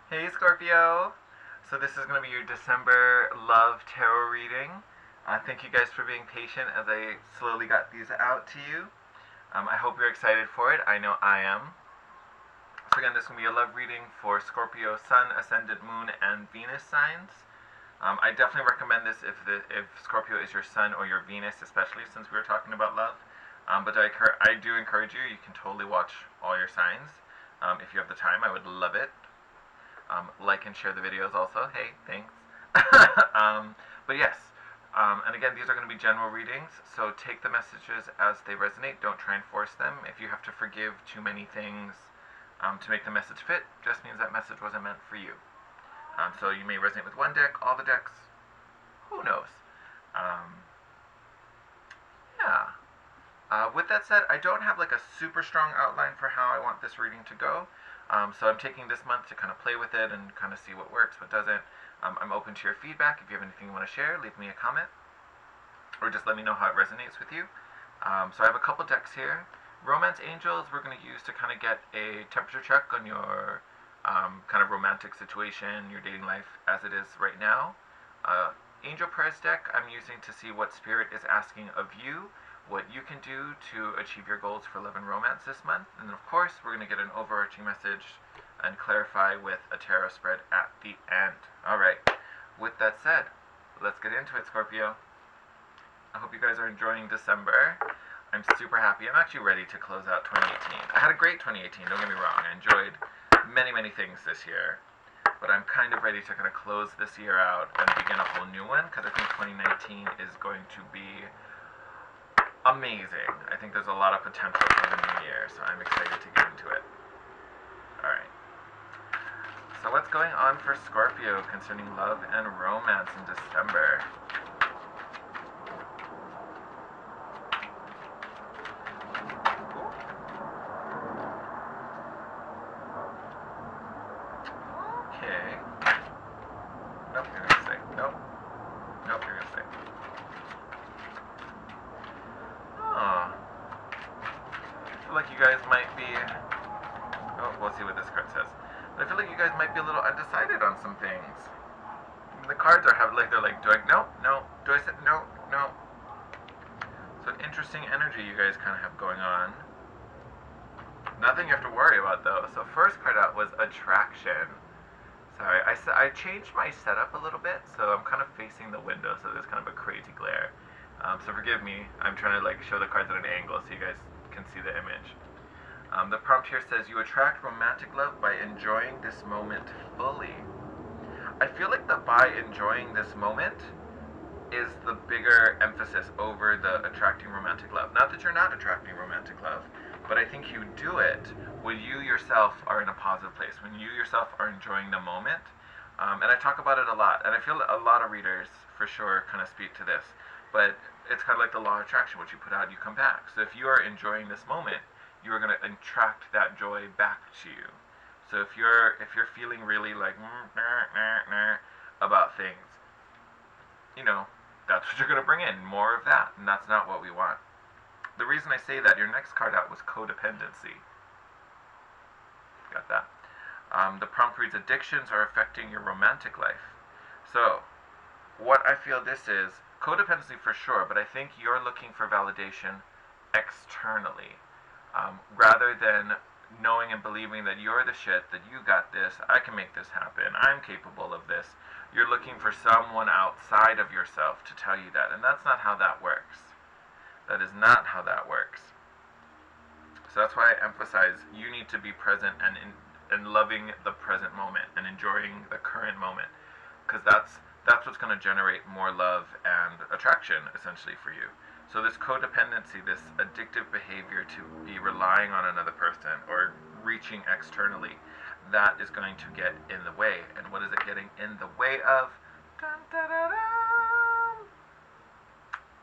Hey Scorpio! So this is going to be your December love tarot reading. Thank you guys for being patient as I slowly got these out to you. I hope you're excited for it. I know I am. So again, this is going to be a love reading for Scorpio Sun, Ascendant Moon, and Venus signs. I definitely recommend this if Scorpio is your Sun or your Venus, especially since we were talking about love. But I do encourage you. You can totally watch all your signs. If you have the time, I would love it. Like and share the videos also. Hey, thanks. But yes, and again, these are going to be general readings, so take the messages as they resonate. Don't try and force them. If you have to forgive too many things to make the message fit, just means that message wasn't meant for you. So you may resonate with one deck, all the decks, who knows? Um, yeah. With that said, I don't have like a super strong outline for how I want this reading to go. So I'm taking this month to kind of play with it and kind of see what works, what doesn't. I'm open to your feedback. If you have anything you want to share, leave me a comment, or just let me know how it resonates with you. So I have a couple decks here. Romance Angels we're going to use to kind of get a temperature check on your kind of romantic situation, your dating life as it is right now. Angel Prayers deck I'm using to see what Spirit is asking of you, what you can do to achieve your goals for love and romance this month. And of course, we're going to get an overarching message and clarify with a tarot spread at the end. Alright, with that said, let's get into it, Scorpio. I hope you guys are enjoying December. I'm super happy. I'm actually ready to close out 2018. I had a great 2018, don't get me wrong. I enjoyed many things this year. But I'm kind of ready to kind of close this year out and begin a whole new one, because I think 2019 is going to be amazing. I think there's a lot of potential for the new year, so I'm excited to get into it. Alright. So what's going on for Scorpio concerning love and romance in December? Okay. Nope, you're gonna say. Nope. Nope, you're gonna say. Oh. I feel like you guys might be... Oh, we'll see what this card says. But I feel like you guys might be a little undecided on some things. The cards are they're like, do I, no, do I say, no. So interesting energy you guys kind of have going on. Nothing you have to worry about though. So first card out was attraction. Sorry, I changed my setup a little bit, so I'm kind of facing the window, so there's kind of a crazy glare. So forgive me, I'm trying to like show the cards at an angle so you guys can see the image. The prompt here says, you attract romantic love by enjoying this moment fully. I feel like the by enjoying this moment is the bigger emphasis over the attracting romantic love. Not that you're not attracting romantic love, but I think you do it when you yourself are in a positive place, when you yourself are enjoying the moment. And I talk about it a lot, and I feel a lot of readers for sure kind of speak to this, but it's kind of like the law of attraction. What you put out, you come back. So if you are enjoying this moment, you are going to attract that joy back to you. So if you're feeling really like about things, you know, that's what you're going to bring in, more of that, and that's not what we want. The reason I say that, your next card out was codependency. Got that? The prompt reads, addictions are affecting your romantic life. So, what I feel this is, codependency for sure, but I think you're looking for validation externally. Rather than knowing and believing that you're the shit, that you got this, I can make this happen, I'm capable of this. You're looking for someone outside of yourself to tell you that, and that's not how that works. That is not how that works. So that's why I emphasize you need to be present and loving the present moment and enjoying the current moment, because that's what's going to generate more love and attraction essentially for you. So this codependency, this addictive behavior to be relying on another person or reaching externally, that is going to get in the way. And what is it getting in the way of? Dun, dun, dun, dun.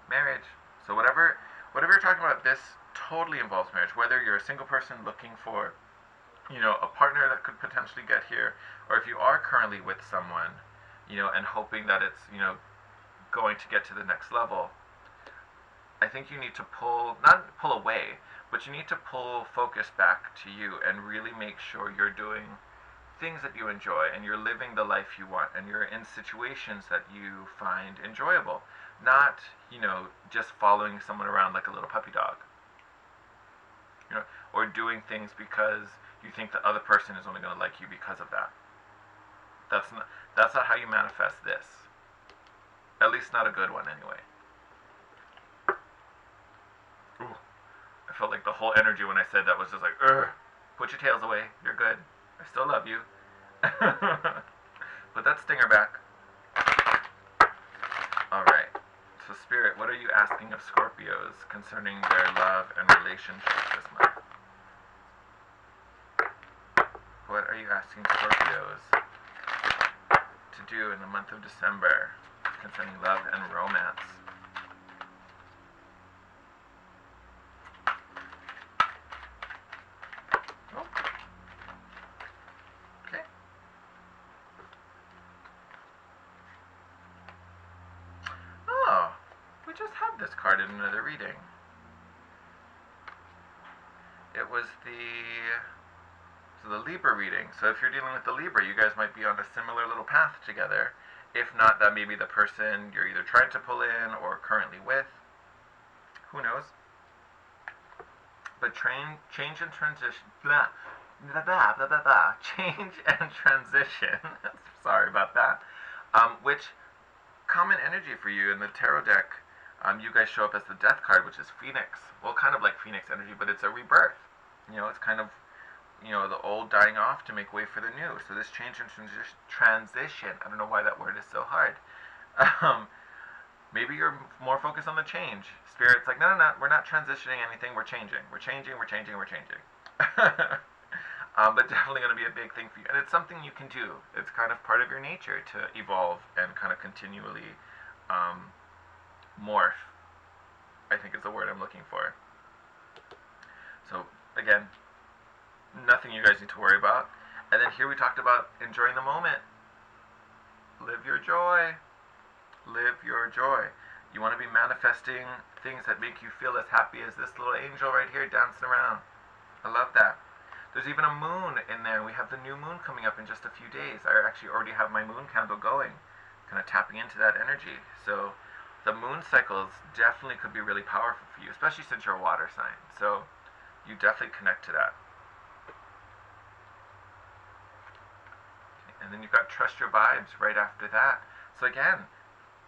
Marriage. So whatever you're talking about, this totally involves marriage. Whether you're a single person looking for, a partner that could potentially get here, or if you are currently with someone, and hoping that it's, going to get to the next level, I think you need to not pull away, but you need to pull focus back to you and really make sure you're doing things that you enjoy, and you're living the life you want, and you're in situations that you find enjoyable, not, just following someone around like a little puppy dog, or doing things because you think the other person is only going to like you because of that. That's not how you manifest this. At least not a good one, anyway. Ooh, I felt like the whole energy when I said that was just like, ugh, put your tails away, you're good. I still love you. Put that stinger back. Alright, so Spirit, what are you asking of Scorpios concerning their love and relationships this month? What are you asking Scorpios to do in the month of December concerning love and romance? Just had this card in another reading. It was the Libra reading. So if you're dealing with the Libra, you guys might be on a similar little path together. If not, that may be the person you're either trying to pull in or currently with. Who knows? But change and transition. Blah, blah, blah, blah, blah, blah. Change and transition. Sorry about that. Which common energy for you in the tarot deck. You guys show up as the Death card, which is Phoenix. Well, kind of like Phoenix energy, but it's a rebirth. It's kind of, the old dying off to make way for the new. So this change and transition, I don't know why that word is so hard. Maybe you're more focused on the change. Spirit's like, no, we're not transitioning anything. We're changing. We're changing. But definitely going to be a big thing for you. And it's something you can do. It's kind of part of your nature to evolve and kind of continually morph, I think is the word I'm looking for. So again, nothing you guys need to worry about. And then here we talked about enjoying the moment. Live your joy. Live your joy. You want to be manifesting things that make you feel as happy as this little angel right here dancing around. I love that. There's even a moon in there. We have the new moon coming up in just a few days. I actually already have my moon candle going, kind of tapping into that energy. So the moon cycles definitely could be really powerful for you, especially since you're a water sign. So you definitely connect to that. Okay, and then you've got Trust Your Vibes right after that. So again,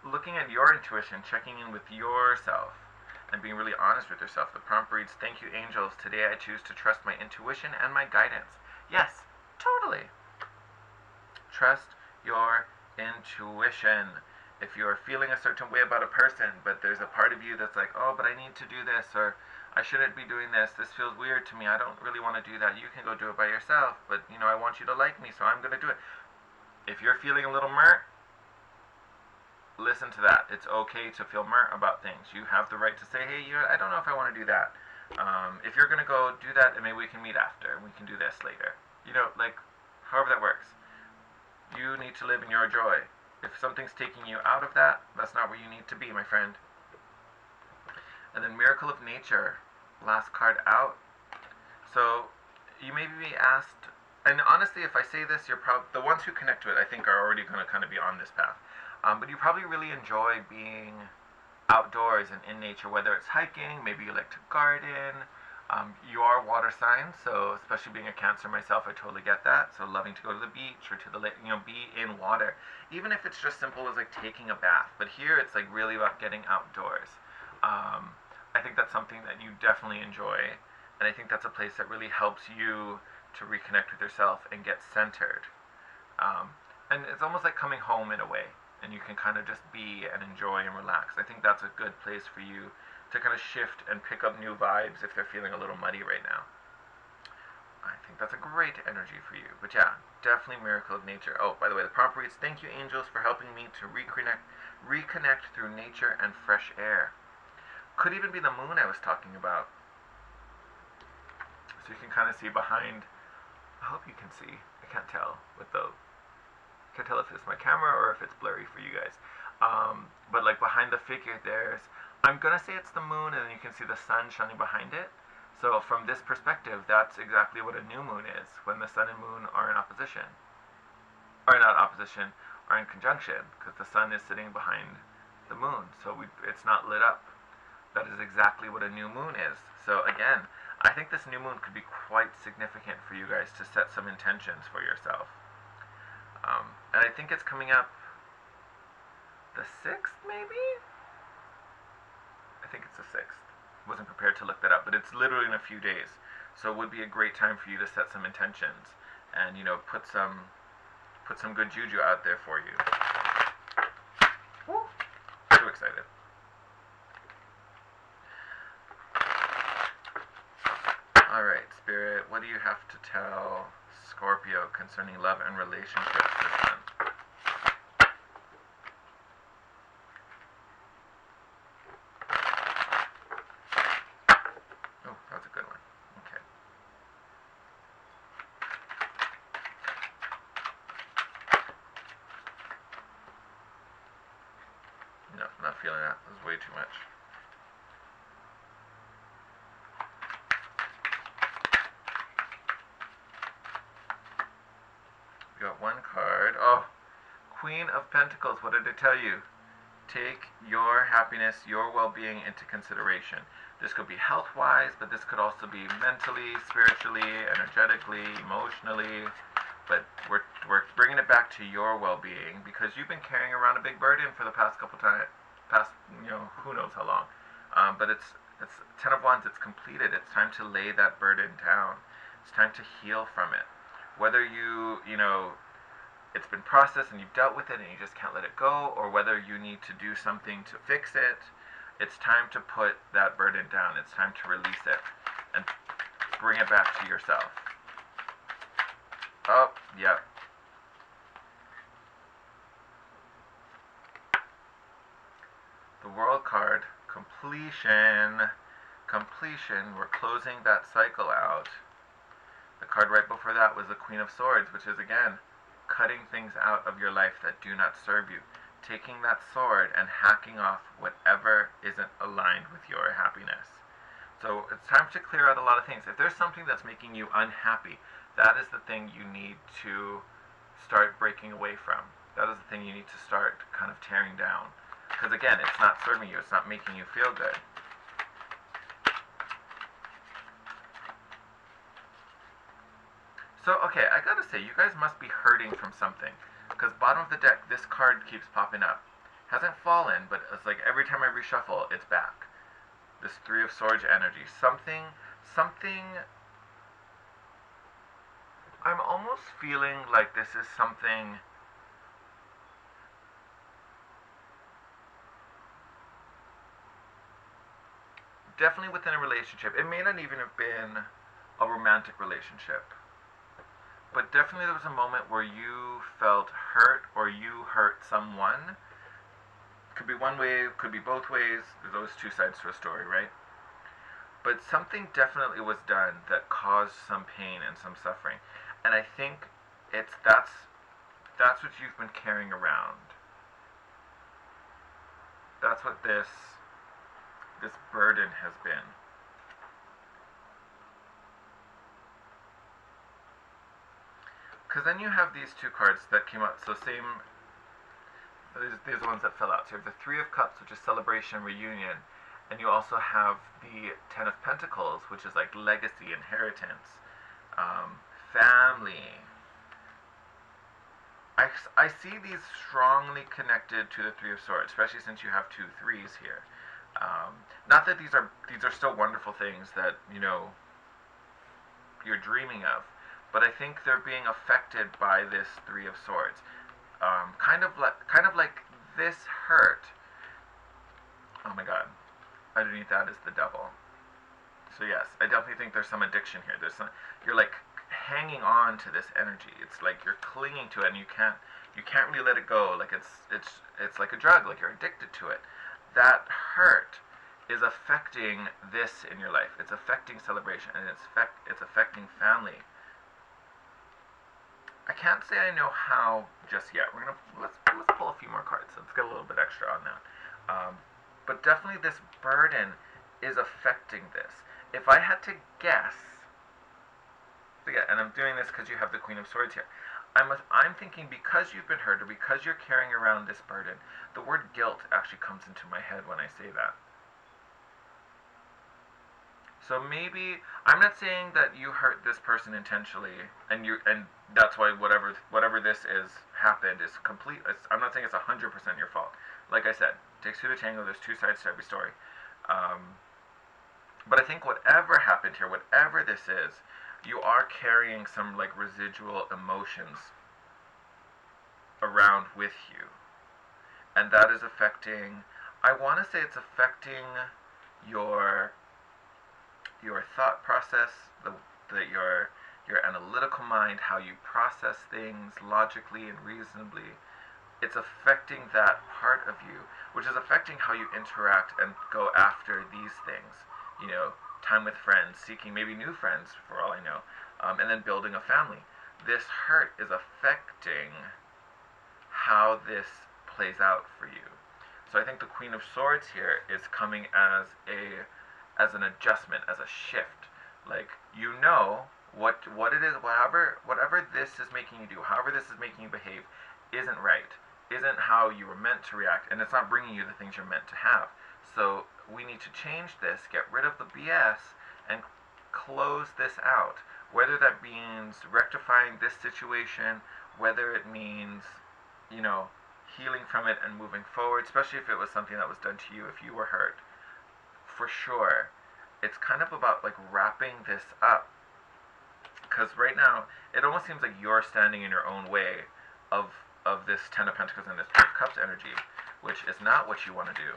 looking at your intuition, checking in with yourself, and being really honest with yourself. The prompt reads, thank you, angels. Today I choose to trust my intuition and my guidance. Yes, totally. Trust your intuition. If you're feeling a certain way about a person, but there's a part of you that's like, oh, but I need to do this, or I shouldn't be doing this, this feels weird to me, I don't really want to do that, you can go do it by yourself, but, I want you to like me, so I'm going to do it. If you're feeling a little listen to that. It's okay to feel about things. You have the right to say, hey, I don't know if I want to do that. If you're going to go do that, then maybe we can meet after, and we can do this later. However that works. You need to live in your joy. If something's taking you out of that, that's not where you need to be, my friend. And then Miracle of Nature, last card out. So you may be asked, and honestly, if I say this, you're probably, the ones who connect to it, I think, are already going to kind of be on this path. But you probably really enjoy being outdoors and in nature, whether it's hiking, maybe you like to garden. You are water signs, so especially being a Cancer myself, I totally get that. So loving to go to the beach or to the lake, be in water. Even if it's just simple as like taking a bath. But here it's like really about getting outdoors. I think that's something that you definitely enjoy. And I think that's a place that really helps you to reconnect with yourself and get centered. And it's almost like coming home in a way. And you can kind of just be and enjoy and relax. I think that's a good place for you to kind of shift and pick up new vibes if they're feeling a little muddy right now. I think that's a great energy for you. But yeah, definitely Miracle of Nature. Oh, by the way, the prompt reads, thank you, angels, for helping me to reconnect through nature and fresh air. Could even be the moon I was talking about. So you can kind of see behind, I hope you can see, I can't tell with the, can't tell if it's my camera or if it's blurry for you guys. But like behind the figure, I'm gonna say it's the moon, and then you can see the sun shining behind it. So from this perspective, that's exactly what a new moon is, when the sun and moon are in opposition. Or not opposition, are in conjunction, because the sun is sitting behind the moon, so it's not lit up. That is exactly what a new moon is. So again, I think this new moon could be quite significant for you guys to set some intentions for yourself. And I think it's coming up the 6th, maybe? I think it's the 6th. Wasn't prepared to look that up, but it's literally in a few days. So it would be a great time for you to set some intentions and, you know, put some good juju out there for you. Woo! So excited. Alright, Spirit, what do you have to tell Scorpio concerning love and relationships this month? Oh, that's a good one. Okay. No, not feeling that. This is way too much. We got one card. Oh, Queen of Pentacles. What did I tell you? Take your happiness, your well-being into consideration. This could be health-wise, but this could also be mentally, spiritually, energetically, emotionally. But we're bringing it back to your well-being because you've been carrying around a big burden for the past couple times, who knows how long. But it's 10 of Wands. It's completed. It's time to lay that burden down. It's time to heal from it. Whether it's been processed and you've dealt with it and you just can't let it go, or whether you need to do something to fix it, it's time to put that burden down. It's time to release it and bring it back to yourself. Oh, yeah. The World card, completion. Completion, we're closing that cycle out. The card right before that was the Queen of Swords, which is, again, cutting things out of your life that do not serve you. Taking that sword and hacking off whatever isn't aligned with your happiness. So it's time to clear out a lot of things. If there's something that's making you unhappy, that is the thing you need to start breaking away from. That is the thing you need to start kind of tearing down. Because again, it's not serving you. It's not making you feel good. So, okay, I gotta say, you guys must be hurting from something. Because bottom of the deck, this card keeps popping up. Hasn't fallen, but it's like every time I reshuffle, it's back. This Three of Swords energy. Something... I'm almost feeling like this is something... Definitely within a relationship. It may not even have been a romantic relationship. But definitely there was a moment where you felt hurt or you hurt someone. Could be one way, could be both ways. There's always two sides to a story, right? But something definitely was done that caused some pain and some suffering. And I think that's what you've been carrying around. That's what this burden has been. Because then you have these two cards that came out, so same, these are the ones that fell out. So you have the Three of Cups, which is celebration, reunion, and you also have the Ten of Pentacles, which is like legacy, inheritance, family. I see these strongly connected to the Three of Swords, especially since you have two threes here. Not that these are still wonderful things that, you know, you're dreaming of, but I think they're being affected by this Three of Swords. Kind of like this hurt. Oh my God, underneath that is the Devil. So yes, I definitely think there's some addiction here. You're like hanging on to this energy. It's like you're clinging to it, and you can't really let it go. Like it's like a drug. Like you're addicted to it. That hurt is affecting this in your life. It's affecting celebration, and it's affecting family. I can't say I know how just yet. Let's pull a few more cards. Let's get a little bit extra on that. But definitely this burden is affecting this. If I had to guess, and I'm doing this because you have the Queen of Swords here. I'm thinking because you've been hurt or because you're carrying around this burden, the word guilt actually comes into my head when I say that. So maybe I'm not saying that you hurt this person intentionally, and that's why whatever this is happened is complete. I'm not saying it's 100% your fault. Like I said, takes two to tango. There's two sides to every story. But I think whatever happened here, whatever this is, you are carrying some like residual emotions around with you, and that is affecting. I want to say it's affecting your thought process, your analytical mind, how you process things logically and reasonably. It's affecting that part of you, which is affecting how you interact and go after these things. You know, time with friends, seeking maybe new friends, for all I know, and then building a family. This hurt is affecting how this plays out for you. So I think the Queen of Swords here is coming as an adjustment, as a shift. Like, you know what it is, whatever this is making you do, however this is making you behave, isn't right, isn't how you were meant to react, and it's not bringing you the things you're meant to have. So we need to change this, get rid of the BS, and close this out. Whether that means rectifying this situation, whether it means, you know, healing from it and moving forward, especially if it was something that was done to you, if you were hurt, for sure. It's kind of about like wrapping this up, because right now it almost seems like you're standing in your own way of this Ten of Pentacles and this Three of Cups energy, which is not what you want to do.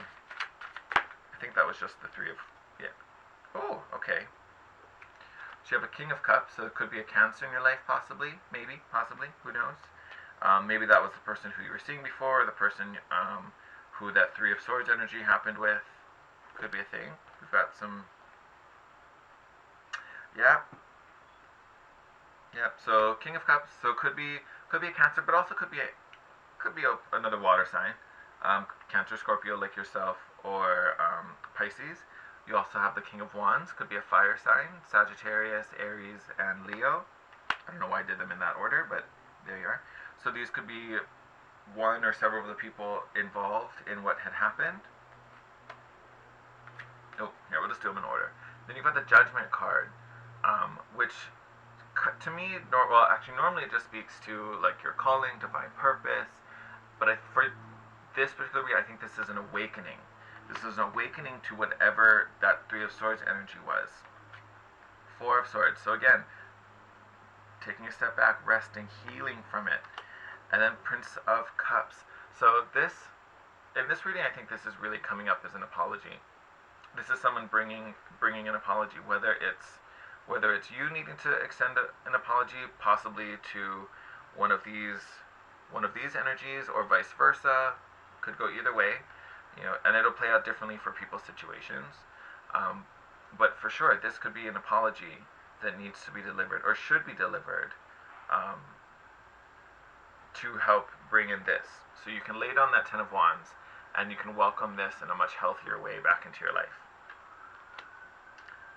I think that was just the Three of, yeah. Oh, okay. So you have a King of Cups, so it could be a Cancer in your life, possibly, maybe, possibly, who knows? Maybe that was the person who you were seeing before, or the person who that Three of Swords energy happened with. Could be a thing. We've got some, yeah. Yep. So King of Cups. So could be a Cancer, but also could be another water sign, Cancer, Scorpio, like yourself, or Pisces. You also have the King of Wands. Could be a fire sign, Sagittarius, Aries, and Leo. I don't know why I did them in that order, but there you are. So these could be one or several of the people involved in what had happened. Oh, yeah, we'll just do them in order. Then you've got the Judgment card, which to me, normally it just speaks to like your calling, divine purpose. But for this particular reading, I think this is an awakening. This is an awakening to whatever that Three of Swords energy was. Four of Swords. So again, taking a step back, resting, healing from it. And then Prince of Cups. So in this reading, I think this is really coming up as an apology. This is someone bringing an apology, whether it's you needing to extend an apology, possibly to one of these energies, or vice versa. Could go either way, you know, and it'll play out differently for people's situations. But for sure, this could be an apology that needs to be delivered, or should be delivered, to help bring in this. So you can lay down that Ten of Wands, and you can welcome this in a much healthier way back into your life.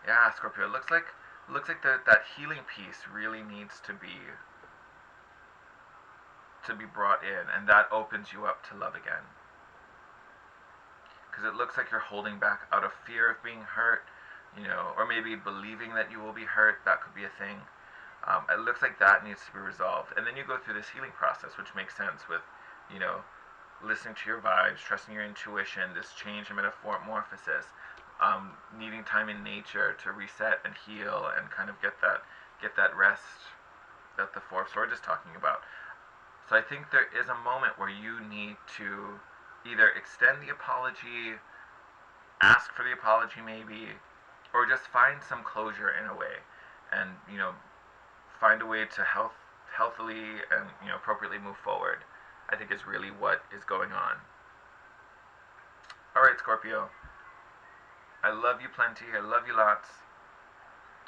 Yeah, Scorpio, it looks like that healing piece really needs to be brought in, and that opens you up to love again. Because it looks like you're holding back out of fear of being hurt, you know, or maybe believing that you will be hurt. That could be a thing. It looks like that needs to be resolved, and then you go through this healing process, which makes sense with, you know, listening to your vibes, trusting your intuition, this change in metamorphosis, needing time in nature to reset and heal and kind of get that rest that the Four of Swords is talking about. So I think there is a moment where you need to either extend the apology, ask for the apology maybe, or just find some closure in a way, and, you know, find a way to healthily and, you know, appropriately move forward. I think is really what is going on. Alright, Scorpio. I love you plenty. I love you lots.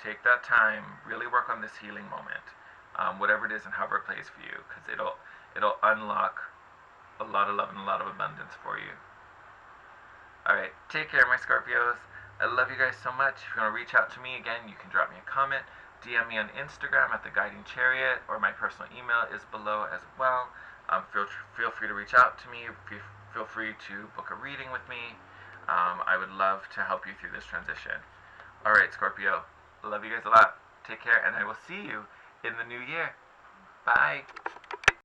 Take that time. Really work on this healing moment. Whatever it is and however it plays for you. Because it'll unlock a lot of love and a lot of abundance for you. Alright, take care, my Scorpios. I love you guys so much. If you want to reach out to me, again, you can drop me a comment, DM me on Instagram at The Guiding Chariot, or my personal email is below as well. Feel free to reach out to me. Feel free to book a reading with me. I would love to help you through this transition. Alright, Scorpio. Love you guys a lot. Take care, and I will see you in the new year. Bye.